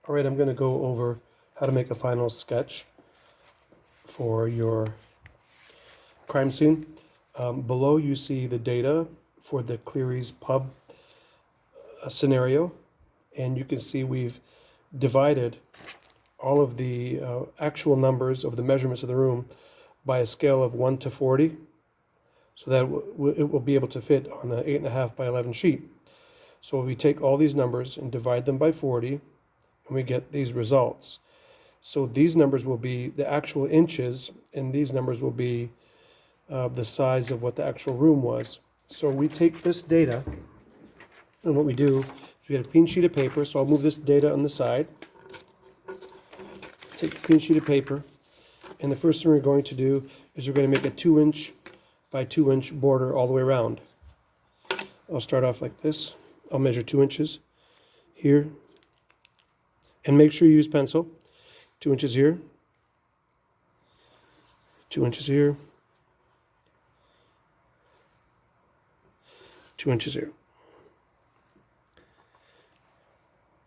All right, I'm going to go over how to make a final sketch for your crime scene. Below you see the data for the Cleary's pub scenario, and you can see we've divided all of the actual numbers of the measurements of the room by a scale of 1 to 40, so that it will be able to fit on an 8.5 by 11 sheet. So we take all these numbers and divide them by 40, and we get these results. So these numbers will be the actual inches, and these numbers will be the size of what the actual room was. So we take this data, and what we do is we get a clean sheet of paper. So I'll move this data on the side. Take a clean sheet of paper, and the first thing we're going to do is we're going to make a 2-inch by 2-inch border all the way around. I'll start off like this. I'll measure 2 inches here, and make sure you use pencil. 2 inches here, 2 inches here, 2 inches here.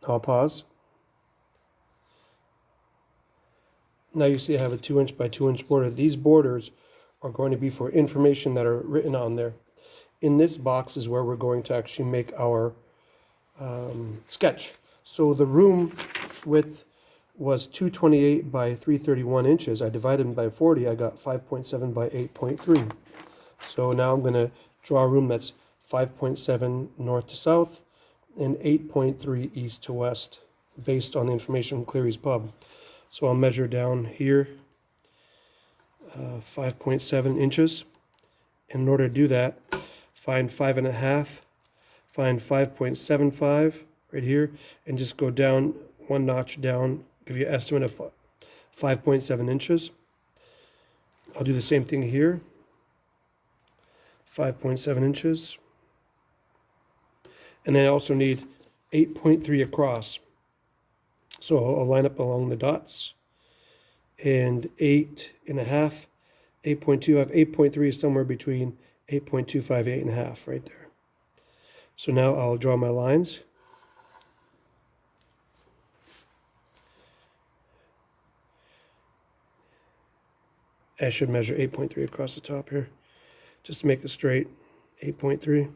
I'll pause. Now you see I have a 2-inch by 2-inch border. These borders are going to be for information that are written on there. In this box is where we're going to actually make our sketch. So the room width was 228 by 331 inches. I divided them by 40. I got 5.7 by 8.3. So now I'm going to draw a room that's 5.7 north to south and 8.3 east to west, based on the information from Cleary's pub. So I'll measure down here 5.7 inches. And in order to do that, find 5.5, find 5.75 right here, and just go down one notch down, give you an estimate of 5.7 inches. I'll do the same thing here, 5.7 inches. And then I also need 8.3 across. So I'll line up along the dots. And 8.5, 8.2, I have 8.3 is somewhere between 8.25, 8.5 right there. So now I'll draw my lines. I should measure 8.3 across the top here, just to make it straight. 8.3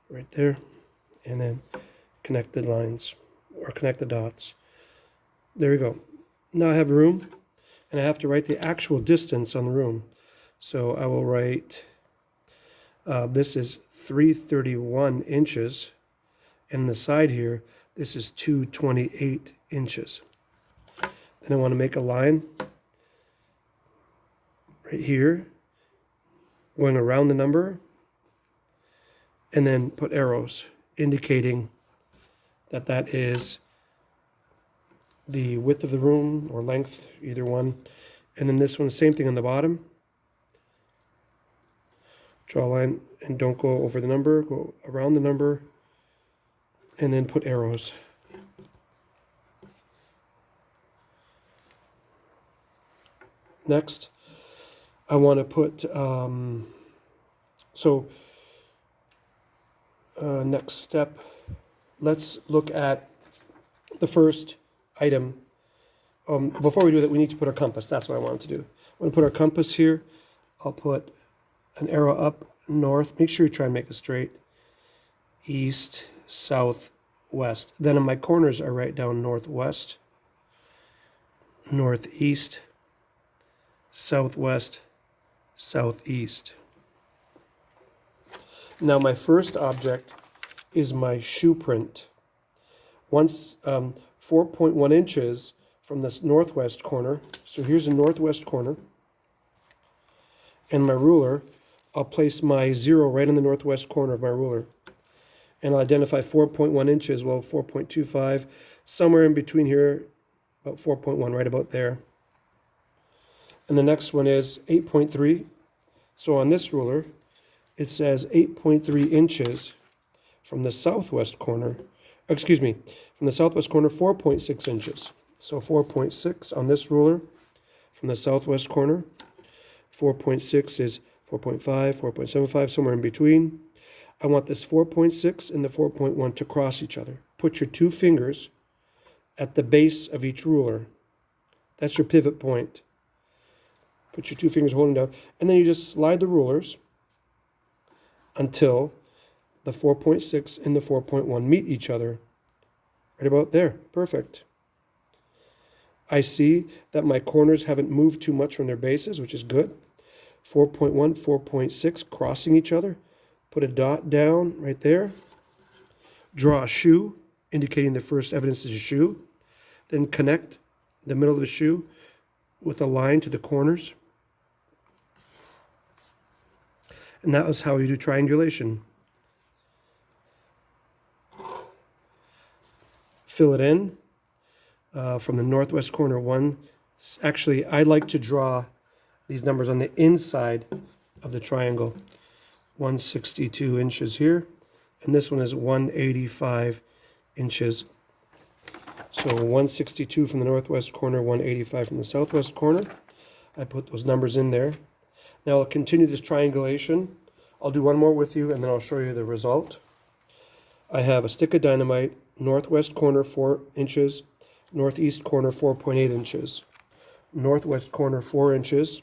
right there, and then connect the lines, or connect the dots. There we go. Now I have room, and I have to write the actual distance on the room. So I will write, this is 331 inches, and the side here, this is 228 inches. Then I want to make a line right here, going around the number, and then put arrows indicating that that is the width of the room, or length, either one. And then this one, same thing on the bottom. Draw a line and don't go over the number, go around the number, and then put arrows. Next, I want to put, next step, let's look at the first item. Before we do that, we need to put our compass. That's what I wanted to do. I'm going to put our compass here. I'll put an arrow up north. Make sure you try and make it straight. East, south, west. Then in my corners, I write down northwest, northeast, southwest, southeast. Now my first object is my shoe print. Once 4.1 inches from this northwest corner. So here's the northwest corner. And my ruler, I'll place my 0 right in the northwest corner of my ruler. And I'll identify 4.1 inches, well, 4.25, somewhere in between here, about 4.1, right about there. And the next one is 8.3. So on this ruler, it says 8.3 inches from the southwest corner. Excuse me, from the southwest corner, 4.6 inches. So 4.6 on this ruler from the southwest corner. 4.6 is 4.5, 4.75, somewhere in between. I want this 4.6 and the 4.1 to cross each other. Put your two fingers at the base of each ruler. That's your pivot point. Put your two fingers holding down, and then you just slide the rulers until the 4.6 and the 4.1 meet each other. Right about there. Perfect. I see that my corners haven't moved too much from their bases, which is good. 4.1, 4.6 crossing each other. Put a dot down right there. Draw a shoe, indicating the first evidence is a shoe. Then connect the middle of the shoe with a line to the corners. And that was how you do triangulation. Fill it in from the northwest corner 1. Actually, I like to draw these numbers on the inside of the triangle. 162 inches here, and this one is 185 inches. So 162 from the northwest corner, 185 from the southwest corner. I put those numbers in there. Now I'll continue this triangulation. I'll do one more with you, and then I'll show you the result. I have a stick of dynamite, northwest corner 4 inches, northeast corner 4.8 inches, northwest corner 4 inches.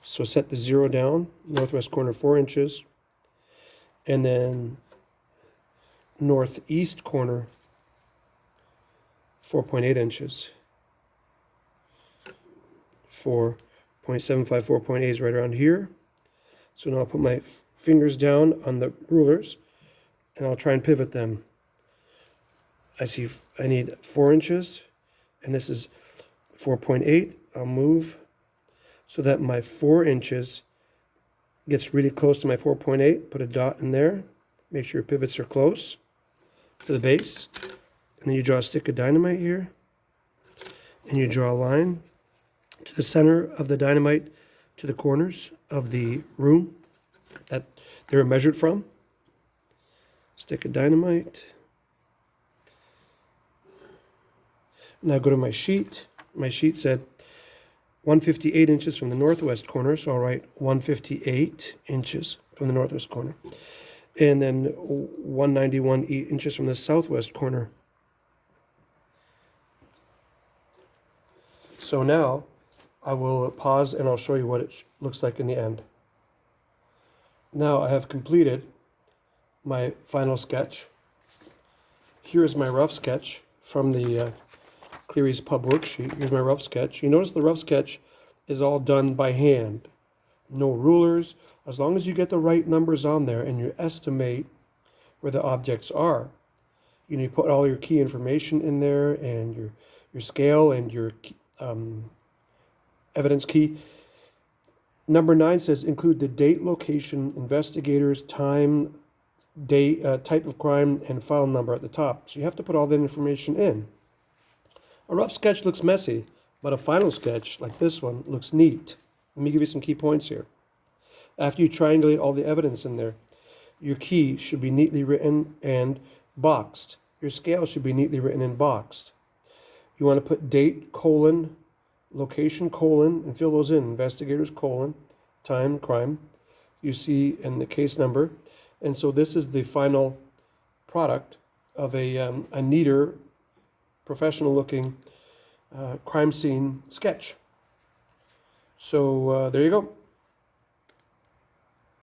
So set the 0 down, northwest corner 4 inches, and then northeast corner 4.8 inches. 4.75, 4.8 is right around here. So now I'll put my fingers down on the rulers, and I'll try and pivot them. I see I need 4 inches, and this is 4.8. I'll move so that my 4 inches gets really close to my 4.8. Put a dot in there. Make sure your pivots are close to the base. And then you draw a stick of dynamite here. And you draw a line to the center of the dynamite to the corners of the room that they were measured from. Stick of dynamite. Now go to my sheet. My sheet said 158 inches from the northwest corner, so I'll write 158 inches from the northwest corner. And then 191 inches from the southwest corner. So now I will pause and I'll show you what it looks like in the end. Now I have completed my final sketch. Here is my rough sketch from the Cleary's Pub worksheet. Here's my rough sketch. You notice the rough sketch is all done by hand. No rulers. As long as you get the right numbers on there and you estimate where the objects are. You put all your key information in there and your scale and your evidence key. Number 9 says include the date, location, investigators, time, date, type of crime, and file number at the top. So you have to put all that information in. A rough sketch looks messy, but a final sketch, like this one, looks neat. Let me give you some key points here. After you triangulate all the evidence in there, your key should be neatly written and boxed. Your scale should be neatly written and boxed. You want to put date, colon, location, colon, and fill those in. Investigators, colon, time, crime. You see in the case number. And so this is the final product of a neater, professional-looking crime scene sketch. So there you go.